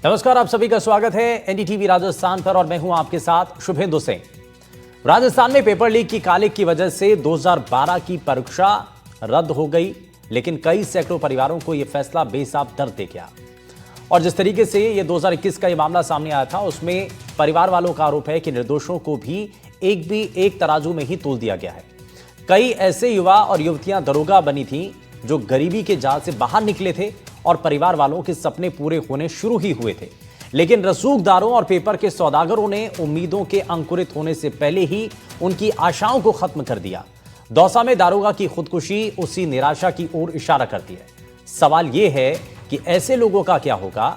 नमस्कार, आप सभी का स्वागत है एनडीटीवी राजस्थान पर और मैं हूं आपके साथ शुभेंदु सिंह। राजस्थान में पेपर लीक की कालिक की वजह से 2012 की परीक्षा रद्द हो गई, लेकिन कई सैकड़ों परिवारों को यह फैसला बेहिसाब दर्द दे गया। और जिस तरीके से ये 2021 का ये मामला सामने आया था, उसमें परिवार वालों का आरोप है कि निर्दोषों को भी एक तराजू में ही तोल दिया गया है। कई ऐसे युवा और युवतियां दरोगा बनी थी जो गरीबी के जाल से बाहर निकले थे और परिवार वालों के सपने पूरे होने शुरू ही हुए थे, लेकिन रसूखदारों और पेपर के सौदागरों ने उम्मीदों के अंकुरित होने से पहले ही उनकी आशाओं को खत्म कर दिया। दौसा में दारोगा की खुदकुशी उसी निराशा की ओर इशारा करती है। सवाल यह है कि ऐसे लोगों का क्या होगा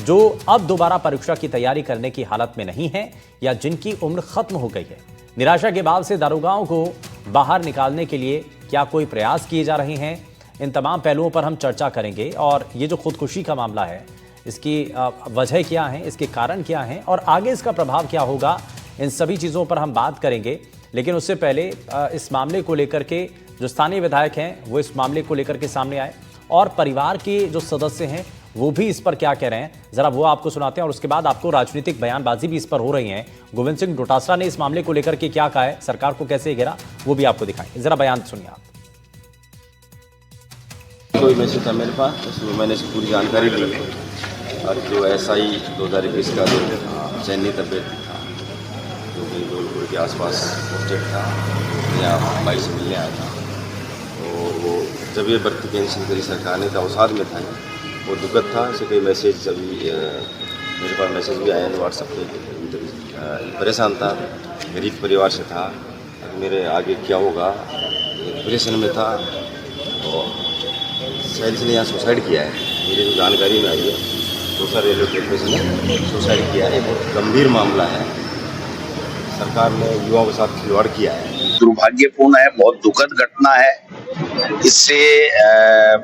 जो अब दोबारा परीक्षा की तैयारी करने की हालत में नहीं है या जिनकी उम्र खत्म हो गई है। निराशा के बाद से दारोगाओं को बाहर निकालने के लिए क्या कोई प्रयास किए जा रहे हैं? इन तमाम पहलुओं पर हम चर्चा करेंगे। और ये जो खुदकुशी का मामला है, इसकी वजह क्या है, इसके कारण क्या हैं और आगे इसका प्रभाव क्या होगा, इन सभी चीज़ों पर हम बात करेंगे। लेकिन उससे पहले इस मामले को लेकर के जो स्थानीय विधायक हैं वो इस मामले को लेकर के सामने आए और परिवार के जो सदस्य हैं वो भी इस पर क्या कह रहे हैं, ज़रा वो आपको सुनाते हैं। और उसके बाद आपको राजनीतिक बयानबाजी भी इस पर हो रही है। गोविंद सिंह डोटासरा ने इस मामले को लेकर के क्या कहा है, सरकार को कैसे घेरा, वो भी आपको दिखाएंगे। ज़रा बयान सुनिए आप। कोई मैसेज था मेरे पास, उसमें मैंने इसकी पूरी जानकारी ली और जो SI 2021 का जो चयनित अभ्यर्थी था जो कि धौलपुर के आसपास पोस्टेड था, यहाँ भाई से मिलने आया था, और वो जब ये भर्ती कैंसिल करी सरकार ने था, अवसाद में था, वो दुखद था। ऐसे कई मैसेज अभी मेरे पास मैसेज भी आए हैं व्हाट्सएप पे। परेशान था, गरीब परिवार से था, मेरे आगे क्या होगा, डिप्रेशन में था और शायद इसने यहाँ सुसाइड किया है। मेरी जो जानकारी में आई है, दौसा रेलवे स्टेशन ने सुसाइड किया है। बहुत गंभीर मामला है, सरकार ने युवाओं के साथ खिलवाड़ किया है। दुर्भाग्यपूर्ण है, बहुत दुखद घटना है। इससे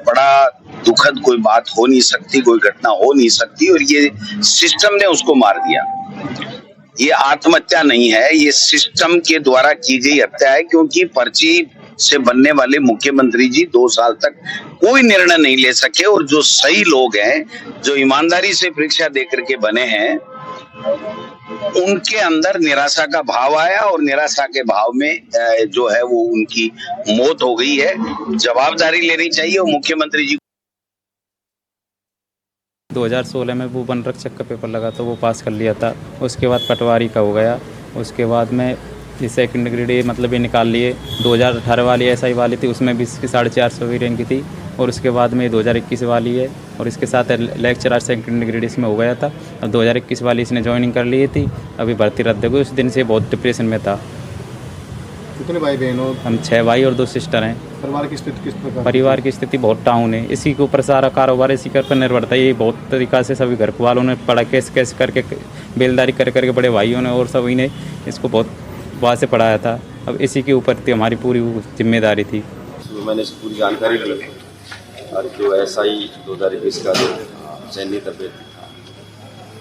बड़ा दुखद कोई बात हो नहीं सकती, कोई घटना हो नहीं सकती, और ये सिस्टम ने उसको मार दिया। ये आत्महत्या नहीं है, ये सिस्टम के द्वारा की गई हत्या है, क्योंकि पर्ची से बनने वाले मुख्यमंत्री जी 2 साल तक कोई निर्णय नहीं ले सके, और जो सही लोग हैं, जो ईमानदारी से परीक्षा देकर के बने हैं, उनके अंदर निराशा का भाव आया और निराशा के भाव में जो है वो उनकी मौत हो गई है। जवाबदारी लेनी चाहिए और मुख्यमंत्री जी। 2016 में वो वन रक्षक का पेपर लगा तो वो पास कर लिया था। उसके बाद पटवारी का हो गया। उसके बाद में ये सेकंड ग्रेड मतलब ये निकाल लिए। 2018 वाली SI वाली थी, उसमें भी इसकी 450 की रैंक थी। और उसके बाद में 2021 वाली है और इसके साथ लेक्चरर सेकंड ग्रेड इसमें हो गया था। अब 2021 वाली इसने ज्वाइनिंग कर ली थी, अभी भर्ती रद्द हो गई। उस दिन से बहुत डिप्रेशन में था। कितने भाई बहन हो? हम 6 भाई और 2 सिस्टर हैं। परिवार की स्थिति किस प्रकार? परिवार की स्थिति बहुत डाउन है। इसी के ऊपर सारा कारोबार इसी पर निर्भर था। ये बहुत तरीक़ा से सभी घर वालों ने पढ़ा, कैसे करके बेलदारी करके बड़े भाइयों ने और सभी ने इसको बहुत वहाँ से पढ़ाया था। अब इसी के ऊपर थी हमारी पूरी जिम्मेदारी थी। मैंने इसकी पूरी जानकारी ली और जो SI 2021 का जो चयनित अभ्यर्थी था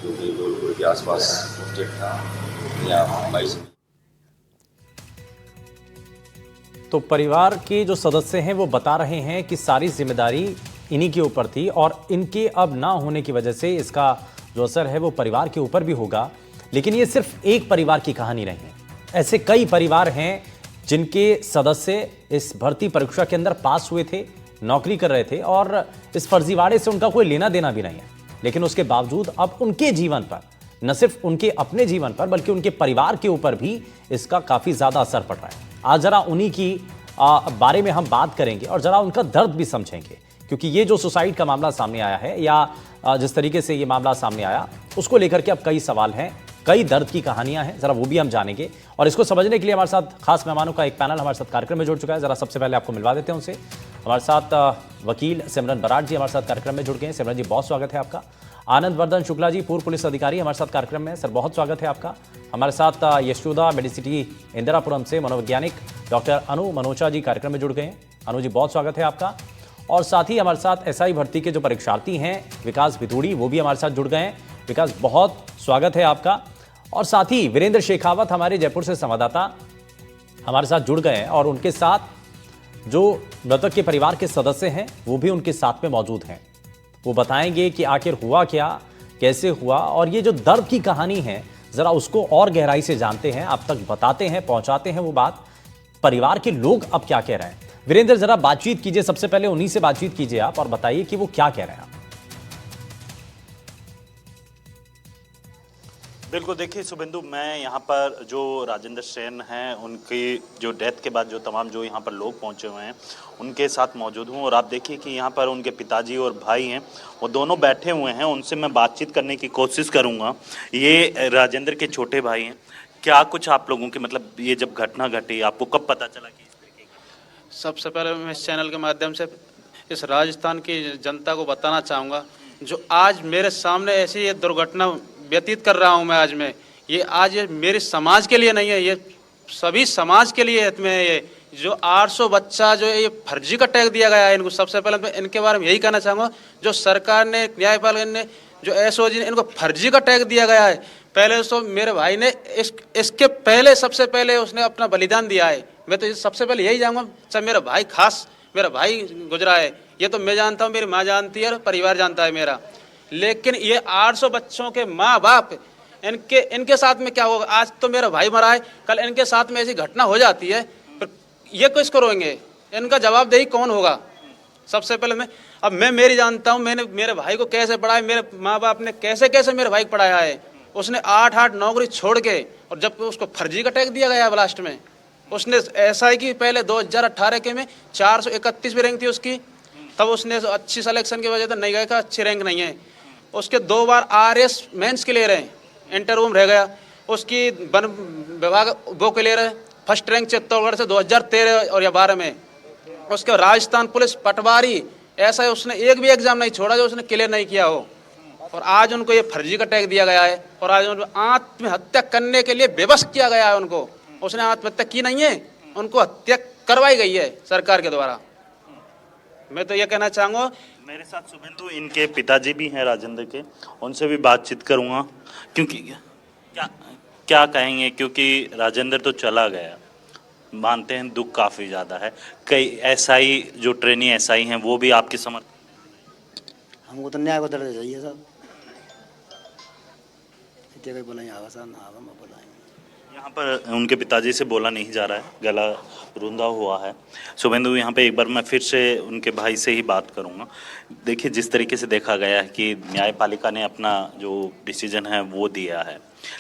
जो कि धौलपुर के आसपास पोस्टेड था, यहाँ भाई से। तो परिवार के जो सदस्य हैं वो बता रहे हैं कि सारी जिम्मेदारी इन्हीं के ऊपर थी और इनके अब ना होने की वजह से इसका जो असर है वो परिवार के ऊपर भी होगा। लेकिन ये सिर्फ एक परिवार की कहानी नहीं है, ऐसे कई परिवार हैं जिनके सदस्य इस भर्ती परीक्षा के अंदर पास हुए थे, नौकरी कर रहे थे और इस फर्जीवाड़े से उनका कोई लेना देना भी नहीं है। लेकिन उसके बावजूद अब उनके जीवन पर, न सिर्फ उनके अपने जीवन पर बल्कि उनके परिवार के ऊपर भी इसका काफ़ी ज़्यादा असर पड़ रहा है। आज ज़रा उन्हीं की बारे में हम बात करेंगे और ज़रा उनका दर्द भी समझेंगे, क्योंकि ये जो सुसाइड का मामला सामने आया है या जिस तरीके से ये मामला सामने आया उसको लेकर के अब कई सवाल हैं, कई दर्द की कहानियां हैं, जरा वो भी हम जानेंगे। और इसको समझने के लिए हमारे साथ खास मेहमानों का एक पैनल हमारे साथ कार्यक्रम में जुड़ चुका है। जरा सबसे पहले आपको मिलवा देते हैं उनसे। हमारे साथ वकील सिमरन बराड़ जी हमारे साथ कार्यक्रम में जुड़ गए हैं। सिमरन जी, बहुत स्वागत है आपका। आनंद वर्धन शुक्ला जी, पूर्व पुलिस अधिकारी, हमारे साथ कार्यक्रम में। सर, बहुत स्वागत है आपका। हमारे साथ यशोदा मेडिसिटी इंदिरापुरम से मनोवैज्ञानिक डॉक्टर अनु मनोचा जी कार्यक्रम में जुड़ गए हैं। अनु जी, बहुत स्वागत है आपका। और साथ ही हमारे साथ SI भर्ती के जो परीक्षार्थी हैं विकास भितूड़ी, वो भी हमारे साथ जुड़ गए हैं। विकास, बहुत स्वागत है आपका। और साथ ही वीरेंद्र शेखावत, हमारे जयपुर से संवाददाता, हमारे साथ जुड़ गए हैं और उनके साथ जो मृतक के परिवार के सदस्य हैं वो भी उनके साथ में मौजूद हैं। वो बताएंगे कि आखिर हुआ क्या, कैसे हुआ और ये जो दर्द की कहानी है जरा उसको और गहराई से जानते हैं, आप तक बताते हैं, पहुंचाते हैं वो बात। परिवार के लोग अब क्या कह रहे हैं, वीरेंद्र जरा बातचीत कीजिए, सबसे पहले उन्हीं से बातचीत कीजिए आप और बताइए कि वो क्या कह रहे हैं। बिल्कुल, देखिए शुभेंदु, मैं यहाँ पर जो राजेंद्र सेन हैं उनकी जो डेथ के बाद जो तमाम जो यहाँ पर लोग पहुँचे हुए हैं उनके साथ मौजूद हूँ और आप देखिए कि यहाँ पर उनके पिताजी और भाई हैं, वो दोनों बैठे हुए हैं, उनसे मैं बातचीत करने की कोशिश करूँगा। ये राजेंद्र के छोटे भाई हैं, क्या कुछ आप लोगों की मतलब ये जब घटना घटी आपको कब पता चला कि इस तरीके की? सबसे पहले मैं इस चैनल के माध्यम से इस राजस्थान की जनता को बताना चाहूँगा, जो आज मेरे सामने ऐसी ये दुर्घटना व्यतीत कर रहा हूँ मैं आज ये मेरे समाज के लिए नहीं है, ये सभी समाज के लिए हित में है। ये जो 800 बच्चा जो है ये फर्जी का टैग दिया गया है इनको। सबसे पहले मैं इनके बारे में यही कहना चाहूँगा, जो सरकार ने, न्यायपालिका ने, जो एसओजी ने इनको फर्जी का टैग दिया गया है। पहले तो मेरे भाई ने इसके पहले सबसे पहले उसने अपना बलिदान दिया है। मैं तो सबसे पहले यही जाऊँगा, चाहे मेरा भाई, खास मेरा भाई गुजरा है, ये तो मैं जानता हूँ, मेरी माँ जानती है और परिवार जानता है मेरा। लेकिन ये 800 बच्चों के माँ बाप, इनके साथ में क्या होगा? आज तो मेरा भाई मरा है, कल इनके साथ में ऐसी घटना हो जाती है, फिर ये किसको रोएंगे? इनका जवाबदेही कौन होगा? सबसे पहले मैं मेरी जानता हूँ, मैंने मेरे भाई को कैसे पढ़ाया, मेरे माँ बाप ने कैसे कैसे मेरे भाई को पढ़ाया है। उसने 8 नौकरी छोड़ के, और जब उसको फर्जी का टैग दिया गया लास्ट में, उसने SI की पहले 2018 के में 431 रैंक थी उसकी, तब उसने अच्छी सिलेक्शन की वजह से नहीं गया, अच्छी रैंक नहीं है। उसके 2 बार RS मेंस क्लियर है, इंटरव्यू में रह गया। उसकी वन विभाग वो क्लियर है, फर्स्ट रैंक चित्तौड़गढ़ से 2013 और या 12 में। उसके राजस्थान पुलिस पटवारी, ऐसा उसने एक भी एग्जाम नहीं छोड़ा जो उसने क्लियर नहीं किया हो। और आज उनको ये फर्जी का टैग दिया गया है और आज उनको आत्महत्या करने के लिए बेबस किया गया है उनको। उसने आत्महत्या की नहीं है, उनको हत्या करवाई गई है सरकार के द्वारा। मैं तो ये कहना चाहूँगा। मेरे साथ शुभेंदु इनके पिताजी भी हैं राजेंद्र के, उनसे भी बातचीत करूँगा, क्योंकि क्या कहेंगे, क्योंकि राजेंद्र तो चला गया, मानते हैं दुख काफ़ी ज़्यादा है। कई SI जो ट्रेनी SI हैं वो भी आपके समर्थन? हमको तो न्याय को दर्जा चाहिए साहब, इतने बोला साहब ना बोला। यहाँ पर उनके पिताजी से बोला नहीं जा रहा है, गला रुंधा हुआ है। शुभेंदु, यहाँ पे एक बार मैं फिर से उनके भाई से ही बात करूँगा। देखिए, जिस तरीके से देखा गया है कि न्यायपालिका ने अपना जो डिसीजन है वो दिया है,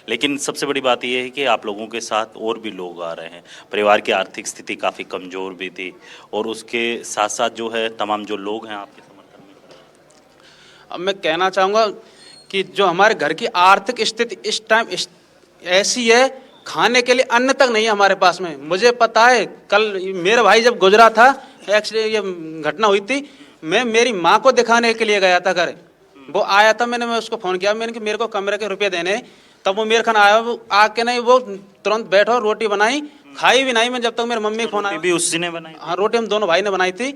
लेकिन सबसे बड़ी बात यह है कि आप लोगों के साथ और भी लोग आ रहे हैं। परिवार की आर्थिक स्थिति काफ़ी कमज़ोर भी थी और उसके साथ साथ जो है तमाम जो लोग हैं आपके समर्थन में। अब मैं कहना चाहूँगा कि जो हमारे घर की आर्थिक स्थिति इस टाइम ऐसी है, खाने के लिए अन्न तक नहीं है हमारे पास में। मुझे पता है, कल मेरा भाई जब गुजरा था, एक्सीडेंट ये घटना हुई थी, मैं मेरी माँ को दिखाने के लिए गया था घर। वो आया था, मैं उसको फ़ोन किया, मैंने कि मेरे को कमरे के रुपये देने। तब वो मेरे खाना आया, वो आके नहीं, वो तुरंत बैठो, रोटी बनाई, खाई भी नहीं मैं जब तक मेरी मम्मी फोन आया। भी उसी ने बनाई? हाँ, रोटी हम दोनों भाई ने बनाई थी।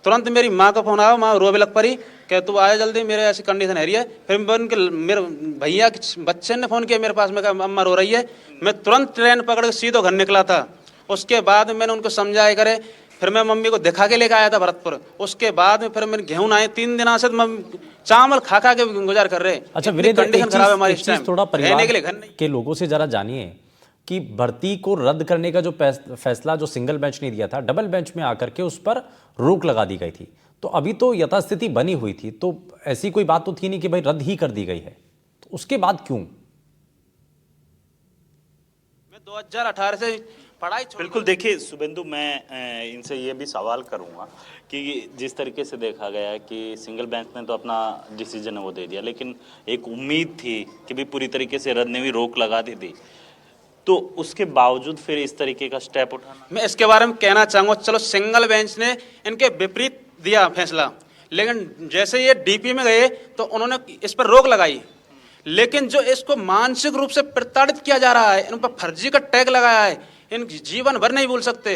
तुरंत मेरी माँ का फोन आया, माँ रोवे लग पड़ी, कह तू आया जल्दी, मेरे ऐसी कंडीशन है रही है। फिर मेरे भैया के बच्चे ने फ़ोन किया मेरे पास में, कहा अम्मा रो रही है। मैं तुरंत ट्रेन पकड़ के सीधो घर निकला था। उसके बाद मैंने उनको समझाया करे, फिर मैं मम्मी को दिखा के लेकर आया था भरतपुर। उसके बाद में फिर मैंने गेहूं आए 3 दिन से चावल खा के गुजार कर रहे। अच्छा वीरेंद्र, कंडीशन खराब है हमारी इस टाइम, थोड़ा परिवार के लिए घर नहीं। के लोगों से जरा जानिए कि भर्ती को रद्द करने का जो फैसला जो सिंगल बेंच ने दिया था, डबल बेंच में आकर के उस पर रोक लगा दी गई थी। तो अभी तो यथास्थिति बनी हुई थी, तो ऐसी कोई बात तो थी नहीं कि भाई रद्द ही कर दी गई है, तो उसके बाद क्यों? मैं 2018 से पढ़ाई बिल्कुल। देखिए शुभेंदु, मैं इनसे ये भी सवाल करूंगा कि जिस तरीके से देखा गया है कि सिंगल बेंच ने तो अपना डिसीजन है वो दे दिया, लेकिन एक उम्मीद थी कि भी पूरी तरीके से रद्द ने भी रोक लगा दी थी, तो उसके बावजूद फिर इस तरीके का स्टेप उठाना। मैं इसके बारे में कहना चाहूँगा, चलो सिंगल बेंच ने इनके विपरीत दिया फैसला, लेकिन जैसे ये DP में गए तो उन्होंने इस पर रोक लगाई। लेकिन जो इसको मानसिक रूप से प्रताड़ित किया जा रहा है, इन पर फर्जी का टैग लगाया है, इन जीवन भर नहीं भूल सकते।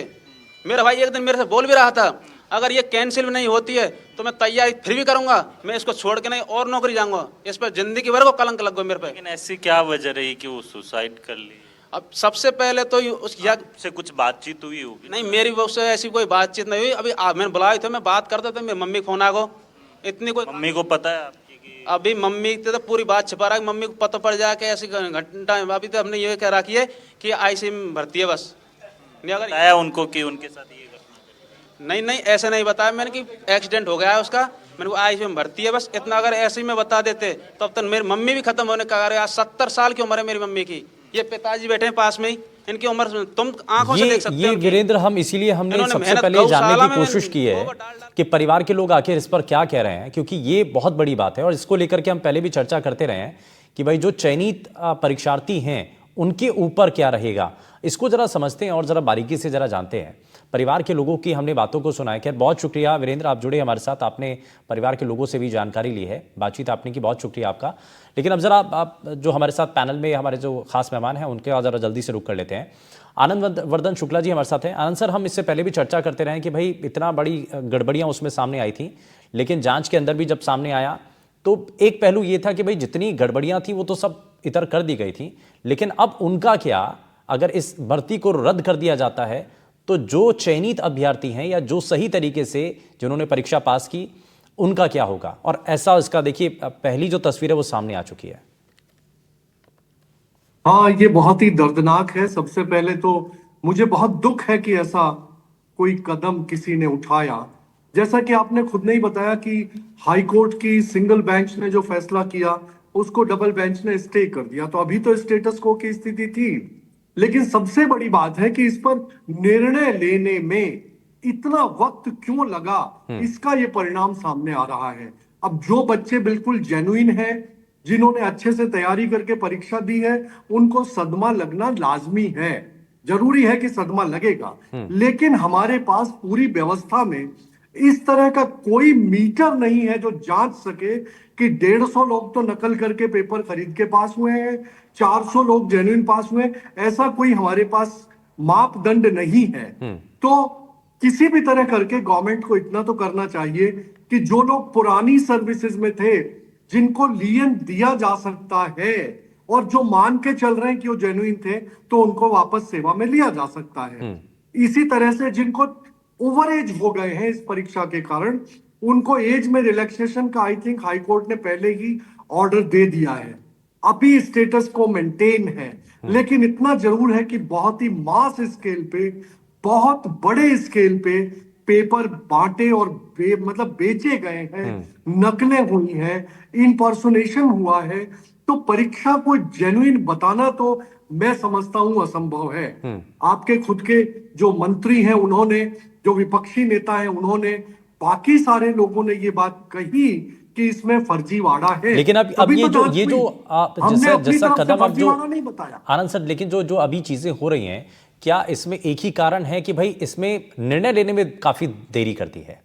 मेरा भाई एक दिन मेरे से बोल भी रहा था, अगर ये कैंसिल नहीं होती है तो मैं तैयारी फिर भी करूंगा, मैं इसको छोड़ के नहीं और नौकरी जाऊंगा, इस पर जिंदगी भर को कलंक लग गया मेरे पे। लेकिन ऐसी क्या वजह रही कि वो सुसाइड कर ली? अब सबसे पहले तो से कुछ बातचीत हुई होगी? नहीं, मेरी उससे ऐसी कोई बातचीत नहीं हुई। अभी मैंने बुलाया था, मैं बात करता था, मेरी मम्मी फोन आ गो, इतनी कोई। मम्मी को पता है आपकी कि अभी मम्मी तो पूरी बात छिपा रहा है, मम्मी को पता पड़ जाए कि ऐसी घटना है। अभी तो हमने ये कह रखी है कि आईसीयू में भर्ती है बस। नहीं अगर बताया उनको कि उनके साथ ये घटना नहीं नहीं ऐसे नहीं बताया मैंने कि एक्सीडेंट हो गया है उसका, मैंने को आईसीयू में भर्ती है बस इतना। अगर ऐसे ही में बता देते तब तक मेरी मम्मी भी खत्म होने का। आज 70 साल की उम्र है मेरी मम्मी की, ये पिताजी बैठे हैं पास में ही, इनकी उम्र तुम आंखों से देख सकते हो। ये वीरेंद्र, हम इसीलिए हमने इन्होंने सबसे मेहनत पहले गौशाला जानने की में कोशिश की है गोबर डाल कि परिवार के लोग आखिर इस पर क्या कह रहे हैं, क्योंकि ये बहुत बड़ी बात है और इसको लेकर के हम पहले भी चर्चा करते रहे हैं कि भाई जो चयनित परीक्षार्थी हैं उनके ऊपर क्या रहेगा। इसको जरा समझते हैं और जरा बारीकी से जरा जानते हैं। परिवार के लोगों की हमने बातों को सुना है। खैर बहुत शुक्रिया वीरेंद्र, आप जुड़े हमारे साथ, आपने परिवार के लोगों से भी जानकारी ली है, बातचीत आपने की, बहुत शुक्रिया आपका। लेकिन अब जरा आप जो हमारे साथ पैनल में हमारे जो खास मेहमान हैं उनके जरा जल्दी से रुक कर लेते हैं। आनंद वर्धन शुक्ला जी हमारे साथ हैं। आनंद सर, हम इससे पहले भी चर्चा करते रहे कि भाई इतना बड़ी गड़बड़ियां उसमें सामने आई थी, लेकिन जांच के अंदर भी जब सामने आया तो एक पहलू ये था कि भाई जितनी गड़बड़ियां थी वो तो सब इतर कर दी गई थी, लेकिन अब उनका क्या, अगर इस भर्ती को रद्द कर दिया जाता है तो जो चयनित अभ्यर्थी हैं या जो सही तरीके से जिन्होंने परीक्षा पास की उनका क्या होगा। और ऐसा इसका देखिए पहली जो तस्वीर है वो सामने आ चुकी है। हाँ, ये बहुत ही दर्दनाक है। सबसे पहले तो मुझे बहुत दुख है कि ऐसा कोई कदम किसी ने उठाया। जैसा कि आपने खुद ने ही बताया कि हाई कोर्ट की सिंगल बेंच ने जो फैसला किया उसको डबल बेंच ने स्टे कर दिया, तो अभी तो स्टेटस को की स्थिति थी। लेकिन सबसे बड़ी बात है कि इस पर निर्णय लेने में इतना वक्त क्यों लगा, इसका ये परिणाम सामने आ रहा है। अब जो बच्चे बिल्कुल जेन्युइन हैं, जिन्होंने अच्छे से तैयारी करके परीक्षा दी है, उनको सदमा लगना लाजमी है, जरूरी है कि सदमा लगेगा। लेकिन हमारे पास पूरी व्यवस्था में इस तरह का कोई मीटर नहीं है जो जांच सके कि 150 लोग तो नकल करके पेपर खरीद के पास हुए हैं, 400 लोग जेन्युइन पास हुए, ऐसा कोई हमारे पास मापदंड नहीं है। तो किसी भी तरह करके गवर्नमेंट को इतना तो करना चाहिए कि जो लोग पुरानी सर्विसेज में थे, जिनको लियन दिया जा सकता है और जो मान के चल रहे हैं कि वो जेन्युइन थे, तो उनको वापस सेवा में लिया जा सकता है। इसी तरह से जिनको ओवर एज हो गए हैं इस परीक्षा के कारण, उनको एज में रिलैक्सेशन का आई थिंक हाई कोर्ट ने पहले ही ऑर्डर दे दिया है। अभी स्टेटस को मेंटेन है, लेकिन इतना जरूर है कि बहुत ही मास स्केल पे, बहुत बड़े स्केल पे पेपर बांटे और मतलब बेचे गए हैं, नकलें हुई हैं, इम्पर्सोनेशन हुआ है। तो परीक्षा को जेन्युइन बताना तो मैं समझता हूं असंभव है। आपके खुद के जो मंत्री हैं उन्होंने, जो विपक्षी नेता हैं उन्होंने, बाकी सारे लोगों ने ये बात कही कि इसमें फर्जीवाड़ा है। लेकिन अब ये जो जैसा कदम अब जो नहीं बताया आनंद सर, लेकिन जो अभी चीजें हो रही हैं, क्या इसमें एक ही कारण है कि भाई इसमें निर्णय लेने में काफी देरी करती है,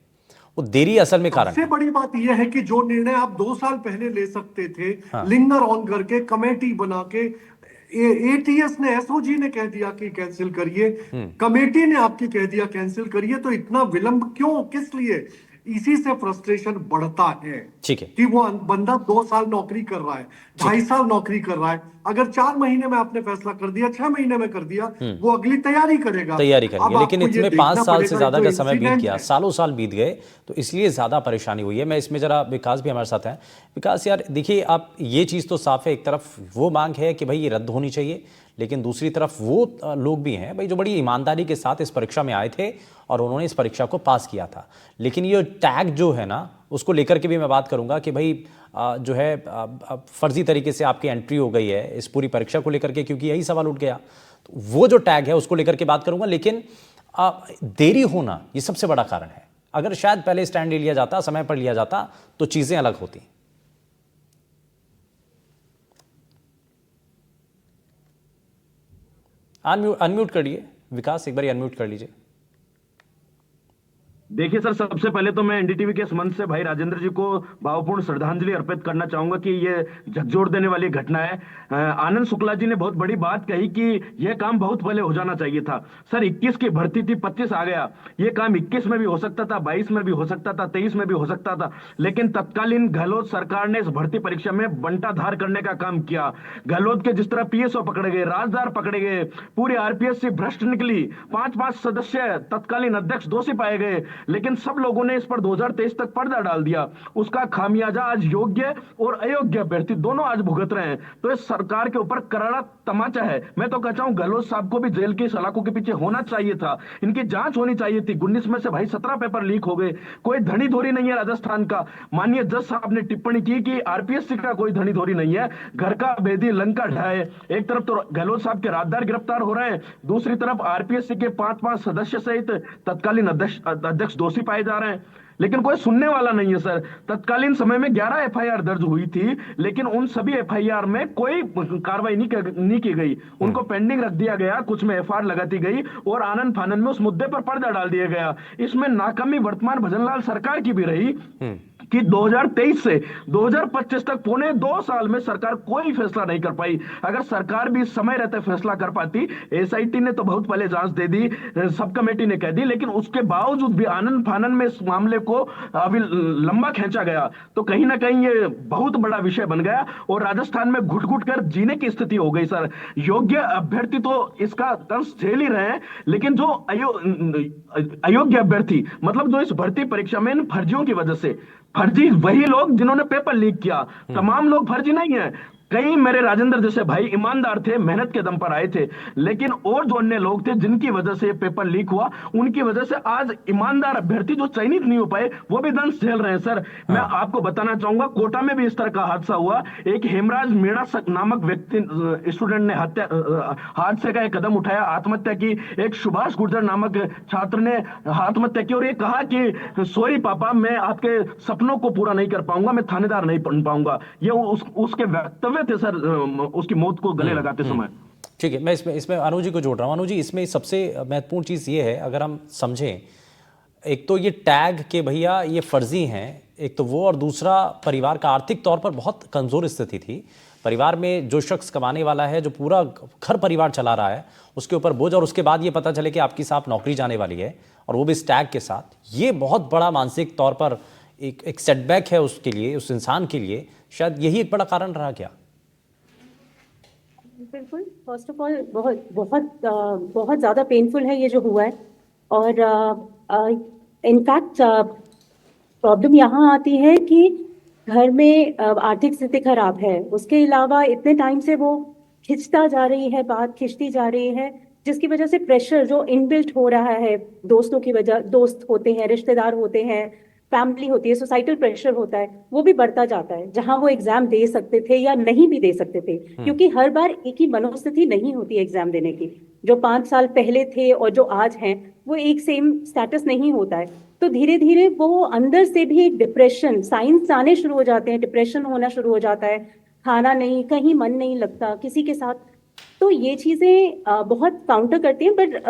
वो देरी असल में कारण सबसे बड़ी बात यह है कि जो निर्णय आप 2 साल पहले ले सकते थे, लिंगर ऑन करके कमेटी बना के, एटीएस ने, एसओजी ने कह दिया कि कैंसिल करिए, कमेटी ने आपकी कह दिया कैंसिल करिए, तो इतना विलंब क्यों, किस लिए? इसी से फ्रस्ट्रेशन बढ़ता है। ठीक है कि वो बंदा 2 साल नौकरी कर रहा है, 2.5 साल नौकरी कर रहा है, अगर 4 महीने में आपने फैसला कर दिया, 6 महीने में कर दिया, वो अगली तैयारी करेगा। लेकिन इसमें 5 साल से ज्यादा का समय बीत गया, सालों साल बीत गए, तो इसलिए ज्यादा परेशानी हुई है। मैं इसमें जरा विकास भी हमारे साथ है। विकास यार देखिए, आप ये चीज तो साफ है, एक तरफ वो मांग है कि भाई ये रद्द होनी चाहिए, लेकिन दूसरी तरफ वो लोग भी हैं भाई जो बड़ी ईमानदारी के साथ इस परीक्षा में आए थे और उन्होंने इस परीक्षा को पास किया था। लेकिन ये टैग जो है ना, उसको लेकर के भी मैं बात करूंगा कि भाई जो है फर्जी तरीके से आपकी एंट्री हो गई है इस पूरी परीक्षा को लेकर के, क्योंकि यही सवाल उठ गया। तो वो जो टैग है उसको लेकर के बात करूंगा, लेकिन देरी होना ये सबसे बड़ा कारण है। अगर शायद पहले स्टैंड ले लिया जाता, समय पर लिया जाता, तो चीजें अलग होती। अनम्यूट करिए विकास, एक बार अनम्यूट कर लीजिए। देखिए सर, सबसे पहले तो मैं एनडीटीवी के इस मंच से भाई राजेंद्र जी को भावपूर्ण श्रद्धांजलि अर्पित करना चाहूंगा कि ये झकझोर देने वाली घटना है। आनंद शुक्ला जी ने बहुत बड़ी बात कही कि यह काम बहुत पहले हो जाना चाहिए था। सर 21 की भर्ती थी, 25 आ गया, ये काम 21 में भी हो सकता था, 22 में भी हो सकता था, 23 में भी हो सकता था, लेकिन तत्कालीन गहलोत सरकार ने इस भर्ती परीक्षा में बंटाधार करने का काम किया। गहलोत के जिस तरह पीएसओ पकड़े गए, राजदार पकड़े गए, पूरी आरपीएस से भ्रष्ट निकली, 5-5 सदस्य तत्कालीन अध्यक्ष दोषी पाए गए, लेकिन सब लोगों ने इस पर 2023 तक पर्दा डाल दिया। उसका खामियाजा आज योग्य और अयोग्य अभ्यर्थी दोनों आज भुगत रहे हैं। तो इस सरकार के ऊपर करारा तमाचा है। मैं तो कहता हूं गहलोत साहब को भी जेल की सलाखों के पीछे होना चाहिए था, इनकी जांच होनी चाहिए थी। 19 में से भाई 17 पेपर लीक हो गए, कोई धनी धोरी नहीं है राजस्थान का। माननीय जज साहब ने टिप्पणी की कि आरपीएससी का कोई धनी धोरी नहीं है, घर का भेदी लंका ढाए। एक तरफ तो गहलोत साहब के राजदार गिरफ्तार हो रहे हैं, दूसरी तरफ आरपीएससी के 5 सदस्य सहित तत्कालीन अध्यक्ष दोषी पाए जा रहे हैं, लेकिन कोई सुनने वाला नहीं है सर। तत्कालीन समय में 11 एफआईआर दर्ज हुई थी, लेकिन उन सभी एफआईआर में कोई कार्रवाई नहीं की गई, उनको पेंडिंग रख दिया गया, कुछ में एफआईआर लगाती गई और आनंद फानन में उस मुद्दे पर पर्दा डाल दिया गया। इसमें नाकामी वर्तमान भजनलाल सरकार की भी रही कि 2023 से 2025 तक पौने 2 साल में सरकार कोई फैसला नहीं कर पाई। अगर सरकार भी समय रहते फैसला कर पाती, एसआईटी ने तो बहुत पहले जांच दे दी, सब कमेटी ने कह दी, लेकिन उसके बावजूद भी आनंद फानन में इस मामले को अभी लंबा खींचा गया। तो कहीं ना कहीं ये बहुत बड़ा विषय बन गया और राजस्थान में घुट घुट कर जीने की स्थिति हो गई सर। योग्य अभ्यर्थी तो इसका दंश झेल ही रहे हैं, लेकिन जो अयोग्य अभ्यर्थी, मतलब जो इस भर्ती परीक्षा में इन फर्जियों की वजह से, फर्जी वही लोग जिन्होंने पेपर लीक किया, तमाम लोग फर्जी नहीं है। कई मेरे राजेंद्र जैसे भाई ईमानदार थे, मेहनत के दम पर आए थे, लेकिन और जो अन्य लोग थे जिनकी वजह से पेपर लीक हुआ, उनकी वजह से आज ईमानदार अभ्यर्थी जो चयनित नहीं हो पाए वो भी दंश झेल रहे हैं सर। मैं आपको बताना चाहूंगा, कोटा में भी इस तरह का हादसा हुआ। एक हेमराज मीणा नामक व्यक्ति, स्टूडेंट ने हादसे का एक कदम उठाया, आत्महत्या की। एक सुभाष गुर्जर नामक छात्र ने आत्महत्या की और ये कहा कि सॉरी पापा, मैं आपके सपनों को पूरा नहीं कर पाऊंगा, मैं थानेदार नहीं बन पाऊंगा। ये उसके वक्तव्य थे सर उसकी मौत को गले लगाते समय। ठीक है, मैं इसमें अनु जी को जोड़ रहा हूं। अनु जी, इसमें सबसे महत्वपूर्ण चीज ये है, अगर हम समझें, एक तो ये टैग के भैया ये फर्जी हैं, एक तो वो, और दूसरा परिवार का आर्थिक तौर पर बहुत कमजोर स्थिति थी। परिवार में जो शख्स कमाने वाला है, जो पूरा घर परिवार चला रहा है, उसके ऊपर बोझ, और उसके बाद ये पता चले कि आपकी साहब नौकरी जाने वाली है, और वो भी इस टैग के साथ, ये बहुत बड़ा मानसिक तौर पर एक सेटबैक है उसके लिए, उस इंसान के लिए। शायद यही एक बड़ा कारण रहा क्या? बिल्कुल, फर्स्ट ऑफ ऑल बहुत ज़्यादा पेनफुल है ये जो हुआ है। और इनफैक्ट प्रॉब्लम यहाँ आती है कि घर में आर्थिक स्थिति खराब है, उसके अलावा इतने टाइम से वो खिंचता जा रही है, बात खिंचती जा रही है, जिसकी वजह से प्रेशर जो इनबिल्ट हो रहा है, दोस्तों की वजह, दोस्त होते हैं, रिश्तेदार होते हैं, फैमिली होती है, सोसाइटल प्रेशर होता है, वो भी बढ़ता जाता है। जहां वो एग्जाम दे सकते थे या नहीं भी दे सकते थे, क्योंकि हर बार एक ही मनोस्थिति नहीं होती एग्जाम देने की। जो 5 साल पहले थे और जो आज हैं, वो एक सेम स्टेटस नहीं होता है। तो धीरे धीरे वो अंदर से भी डिप्रेशन साइंस आने शुरू हो जाते हैं, डिप्रेशन होना शुरू हो जाता है, खाना नहीं, कहीं मन नहीं लगता किसी के साथ। तो ये चीजें बहुत काउंटर करती हैं, बट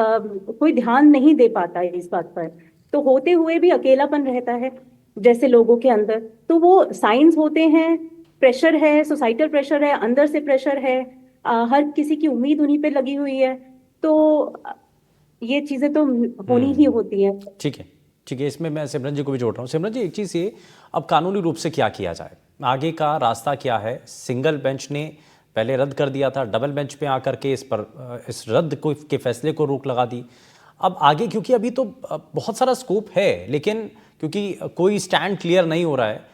कोई ध्यान नहीं दे पाता है इस बात पर। तो होते हुए भी अकेलापन रहता है जैसे लोगों के अंदर। तो वो साइंस होते हैं, प्रेशर है, सोसाइटल प्रेशर है, अंदर से प्रेशर है, हर किसी की उम्मीद उन्हीं पे लगी हुई है। तो ये चीजें तो होनी ही होती है। ठीक है, ठीक है, इसमें मैं सिमरन जी को भी जोड़ रहा हूँ। सिमरन जी, एक चीज़ ये, अब कानूनी रूप से क्या किया जाए, आगे का रास्ता क्या है? सिंगल बेंच ने पहले रद्द कर दिया था, डबल बेंच पे आकर के इस रद्द के फैसले को रोक लगा दी। अब आगे, क्योंकि अभी तो बहुत सारा स्कोप है, लेकिन क्योंकि कोई स्टैंड क्लियर नहीं हो रहा है,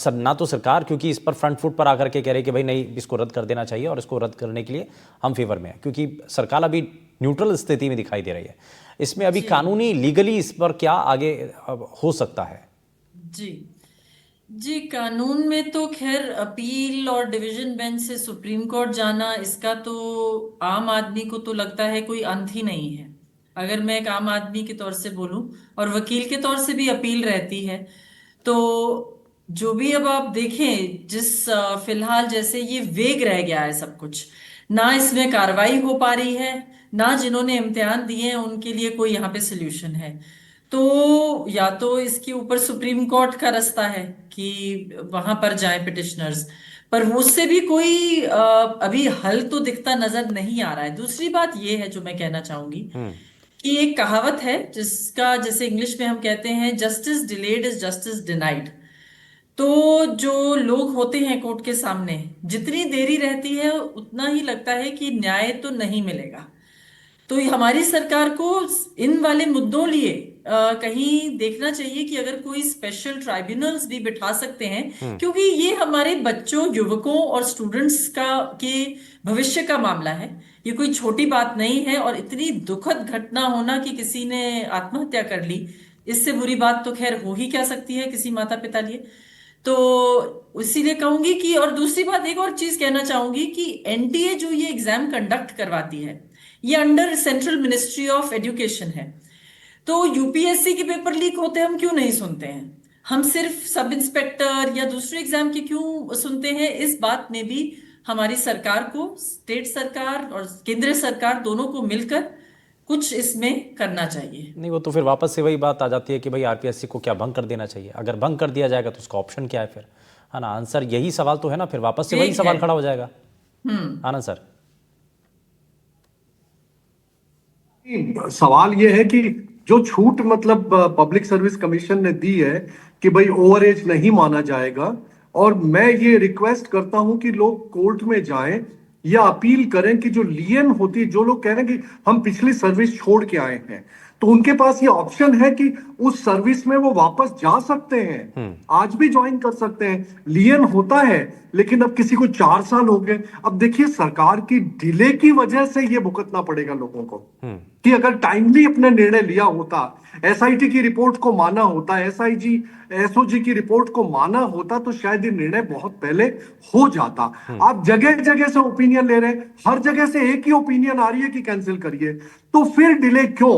ना तो सरकार क्योंकि इस पर फ्रंट फुट पर आकर के कह रही है कि भाई नहीं, इसको रद्द कर देना चाहिए, और इसको रद्द करने के लिए हम फेवर में हैं, क्योंकि सरकार अभी न्यूट्रल स्थिति में दिखाई दे रही है। इसमें अभी कानूनी, लीगली इस पर क्या आगे हो सकता है? जी, कानून में तो खैर अपील और डिवीजन बेंच से सुप्रीम कोर्ट जाना, इसका तो आम आदमी को तो लगता है कोई अंत ही नहीं है। अगर मैं एक आम आदमी के तौर से बोलूं, और वकील के तौर से भी अपील रहती है, तो जो भी अब आप देखें, जिस फिलहाल जैसे ये वेग रह गया है सब कुछ, ना इसमें कार्रवाई हो पा रही है, ना जिन्होंने इम्तिहान दिए हैं उनके लिए कोई यहाँ पे सोल्यूशन है। तो या तो इसके ऊपर सुप्रीम कोर्ट का रास्ता है कि वहां पर जाएं पिटिशनर्स, पर उससे भी कोई अभी हल तो दिखता नजर नहीं आ रहा है। दूसरी बात ये है जो मैं कहना चाहूंगी कि एक कहावत है जिसका, जैसे इंग्लिश में हम कहते हैं, justice delayed is justice denied. तो जो लोग होते हैं कोर्ट के सामने, जितनी देरी रहती है उतना ही लगता है कि न्याय तो नहीं मिलेगा। तो ये हमारी सरकार को इन वाले मुद्दों लिए कहीं देखना चाहिए कि अगर कोई स्पेशल ट्राइब्यूनल्स भी बिठा सकते हैं, क्योंकि ये हमारे बच्चों, युवकों और स्टूडेंट्स के भविष्य का मामला है। ये कोई छोटी बात नहीं है, और इतनी दुखद घटना होना कि किसी ने आत्महत्या कर ली, इससे बुरी बात तो खैर हो ही क्या सकती है किसी माता पिता लिए। तो इसीलिए कहूंगी कि, और दूसरी बात एक और चीज कहना चाहूंगी कि एनटीए जो ये एग्जाम कंडक्ट करवाती है, ये under central ministry of education है। तो यूपीएससी के पेपर लीक होते हम क्यों नहीं सुनते हैं? हम सिर्फ सब इंस्पेक्टर या दूसरे एग्जाम के क्यों सुनते हैं? इस बात में भी हमारी सरकार को, स्टेट सरकार और केंद्र सरकार दोनों को मिलकर कुछ इसमें करना चाहिए। नहीं, वो तो फिर वापस से वही बात आ जाती है कि भाई आरपीएससी को क्या भंग कर देना चाहिए। अगर भंग कर दिया जाएगा तो उसका ऑप्शन क्या है फिर, है ना? आंसर यही सवाल तो है ना, फिर वापस से वही सवाल खड़ा हो जाएगा। आनंद सर, सवाल ये है कि जो छूट मतलब पब्लिक सर्विस कमीशन ने दी है कि भाई ओवर एज नहीं माना जाएगा, और मैं ये रिक्वेस्ट करता हूं कि लोग कोर्ट में जाएं या अपील करें कि जो लियन होती है, जो लोग कह रहे हैं कि हम पिछली सर्विस छोड़ के आए हैं, तो उनके पास ये ऑप्शन है कि उस सर्विस में वो वापस जा सकते हैं, आज भी ज्वाइन कर सकते हैं। लियन होता है, लेकिन अब किसी को 4 साल हो गए। अब देखिए, सरकार की डिले की वजह से ये भुगतना पड़ेगा लोगों को, कि अगर टाइमली अपने निर्णय लिया होता, एसआईटी की रिपोर्ट को माना होता, एसओजी की रिपोर्ट को माना होता, तो शायद ये निर्णय बहुत पहले हो जाता। आप जगह जगह से ओपिनियन ले रहे हैं, हर जगह से एक ही ओपिनियन आ रही है कि कैंसिल करिए, तो फिर डिले क्यों?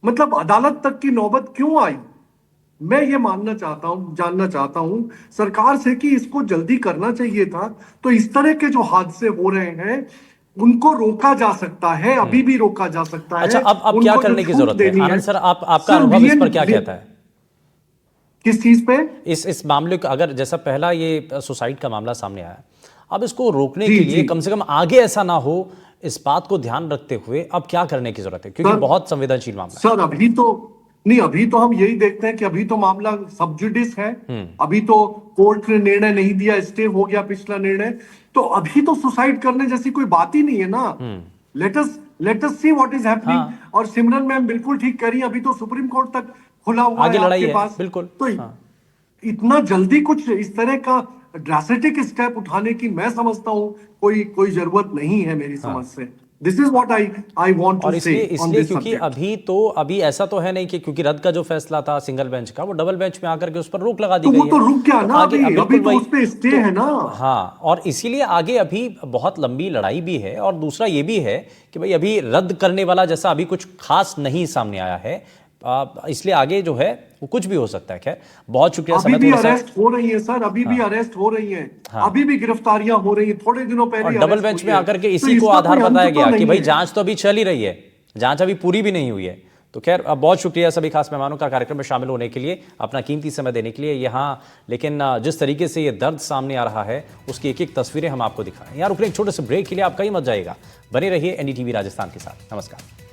मतलब अदालत तक की नौबत क्यों आई? मैं ये जानना चाहता हूं सरकार से कि इसको जल्दी करना चाहिए था। तो इस तरह के जो हादसे हो रहे हैं उनको रोका जा सकता है, अभी भी रोका जा सकता है। अच्छा, अब क्या करने की जरूरत है? आनंद सर, आपका अनुभव इस पर क्या कहता है? किस चीज पे? इस मामले को, अगर जैसा पहला ये सुसाइड का मामला सामने आया, अब इसको रोकने के लिए कम से कम आगे ऐसा ना हो, इस बात को ध्यान रखते हुए अब क्या करने की जरूरत है? क्योंकि बहुत संवेदनशील मामला है। सर, अभी तो हम यही देखते हैं कि अभी तो मामला सब जुडिस है, अभी तो कोर्ट ने निर्णय नहीं दिया, स्टे हो गया पिछला निर्णय, तो अभी तो सुसाइड करने जैसी कोई बात ही नहीं है ना। Let us see what is happening. और सिमरन मैम बिल्कुल ठीक कह रही है, अभी तो सुप्रीम कोर्ट तक खुला हुआ आगे है लड़ाई आपके है, पास। बिल्कुल। तो इतना जल्दी कुछ इस तरह का ड्रास्टिक स्टेप उठाने की मैं समझता हूं कोई जरूरत नहीं है मेरी समझ से। This is what I want to say. इसलिए क्योंकि अभी ऐसा तो है नहीं कि क्योंकि रद्द का जो फैसला था सिंगल बेंच का, वो डबल बेंच में आकर के उस पर रोक लगा दी गई है। वो तो रुक गया ना, अभी तो उस पे स्टे है ना। हाँ, और इसीलिए आगे अभी बहुत लंबी लड़ाई भी है। और दूसरा ये भी है कि भाई अभी रद्द करने वाला जैसा अभी कुछ खास नहीं सामने आया है, इसलिए आगे जो है वो कुछ भी हो सकता है। खैर, बहुत शुक्रिया। अभी भी अरेस्ट हो रही है सर, अभी भी अरेस्ट हो रही है, अभी भी गिरफ्तारियां हो रही है। थोड़े दिनों पहले डबल बेंच में आकर के इसी को आधार बताया गया कि भाई जांच तो अभी चल ही रही है, जांच अभी पूरी भी नहीं हुई है। तो खैर, अब बहुत शुक्रिया सभी खास मेहमानों का कार्यक्रम में शामिल होने के लिए, अपना कीमती समय देने के लिए यहाँ। लेकिन जिस तरीके से ये दर्द सामने आ रहा है, उसकी एक एक तस्वीरें हम आपको दिखाएं। यार, रुकने एक छोटे से ब्रेक के लिए आप कहीं मत जाइएगा, बने रहिए एनडीटीवी राजस्थान के साथ। नमस्कार।